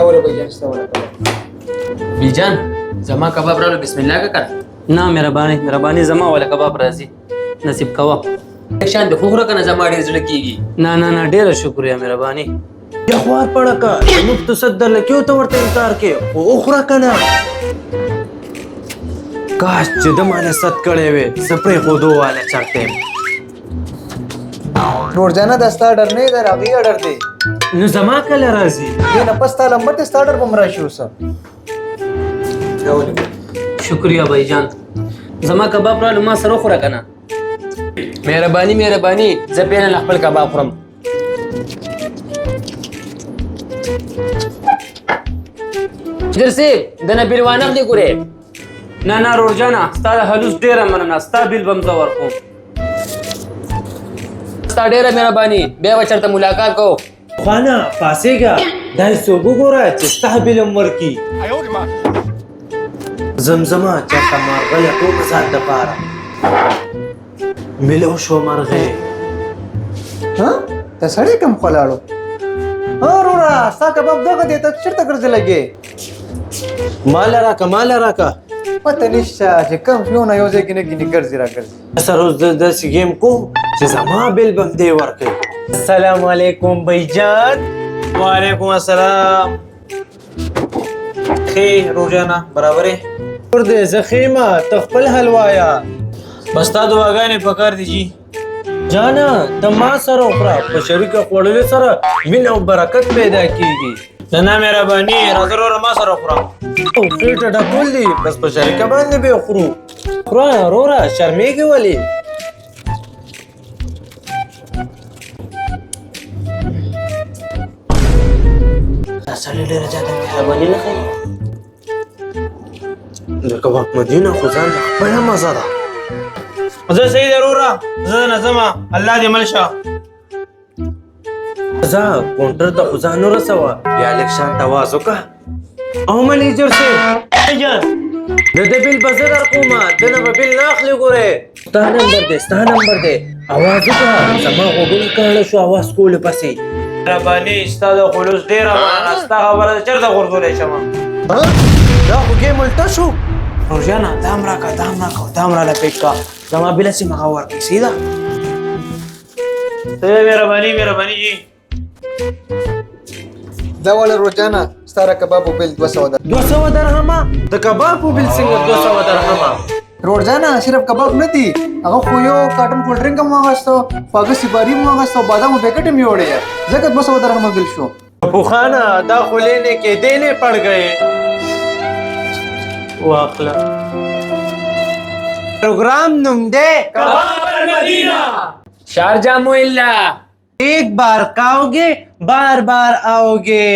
बोले भाईजान استوى بیجان زما کباب راولو بسم الله کا کنه نه مهرباني زما ولا کباب راځي نصیب کوه شان د خوخره کنه زما ډیر زړه کیږي نه ډیره شکریا مهرباني یا خوار پړه کا موږ تصدر لکیو ته ورته انکار کې او اخرى کنه کاش چې د مال ست کړي وي سپری خودو والا چرته روزانه د ستا آرډر نه در هغه آرډر دی نو زما کله راځي دې نه پستا لمبر ته ستا آرډر بمرا شو وسه شکریا بھائی زما کباب راولو ما سره خوره کنه مهرباني زه پیرن خپل کباب خورم درسي د نبیل وانم دی ګوره نه روزانه ستا د حلوس ډیره مننه ستا بیل بم زور کوم ستا ډیره مهرباني بیا وچرته ملاقات کو خوانا پاسېګا دای سوګو ګوره چې استهبل عمر کی زمزمه چاته مارغله کوم ځان د پاره ملو شو مرغه ها ته سړی کم خلاړو ها رورا ستا کباب دغه دې ته چرته ګرځي لګي مال راکا پته نشته چې کم یو نه یو ځای کې نه ګینه ګرځي را ګرځي سر روز د سګیم کو چې زما بل بم دی ورکه السلام علیکم بھیجان وعلیکم السلام خیر روزانه برابرې ور دې زخیمه تخپل حلوایا بس تا دعاګانې پکار دي جی جانا د ما سره خورا په شریک خوړل سره مين او برکت پیدا کیږي نه مهرباني راځه ورو ما سره خورا او خېټه ډکول دي بس په شریک باندې به خورو خورا رورا شرمېږي ولی سړی ډېر زیاته مهرباني نه کوي د کباب مدینه خو ځان خپله مزه ده زه صحیح ضروره زه نظم الله دې ملشه زه کونټر ته خو ځان ورسوه بیا لږ شان تواز وکړه او منیجر صاحب جان د دې بیل به زه درکومه دنه به بیل نه اخلي ګورې ستا نمبر دی اواز وکړه زما غوږونه کاڼه شو اواز کولو پسې مهرباني ستا د خلوص ډېره مننه ستا خبره ده چېرته غورځولی شم دا خو ګیم الټه شو روزانه دام راله پیک کا زما بله سیمه هغه ورکړي سیده مهرباني جی دا ولا روزانه ستاره کباب او بل 200 ده 200 درهمه د کباب په بل څنګه 200 درهمه روزانه صرف کباب نه دي هغه خو یو کارټن کولډ ډرینګ هم واغستو پاګه سیباری هم واغستو بادام پیکټ هم یوړې زکه 200 درهم بل شو پوخانا دا خلینے کے دینے پڑ گئے واخلا پروگرام نم دے کباب المدینہ شارجہ موئلہ ایک بار کھاؤ گے بار بار آؤ گے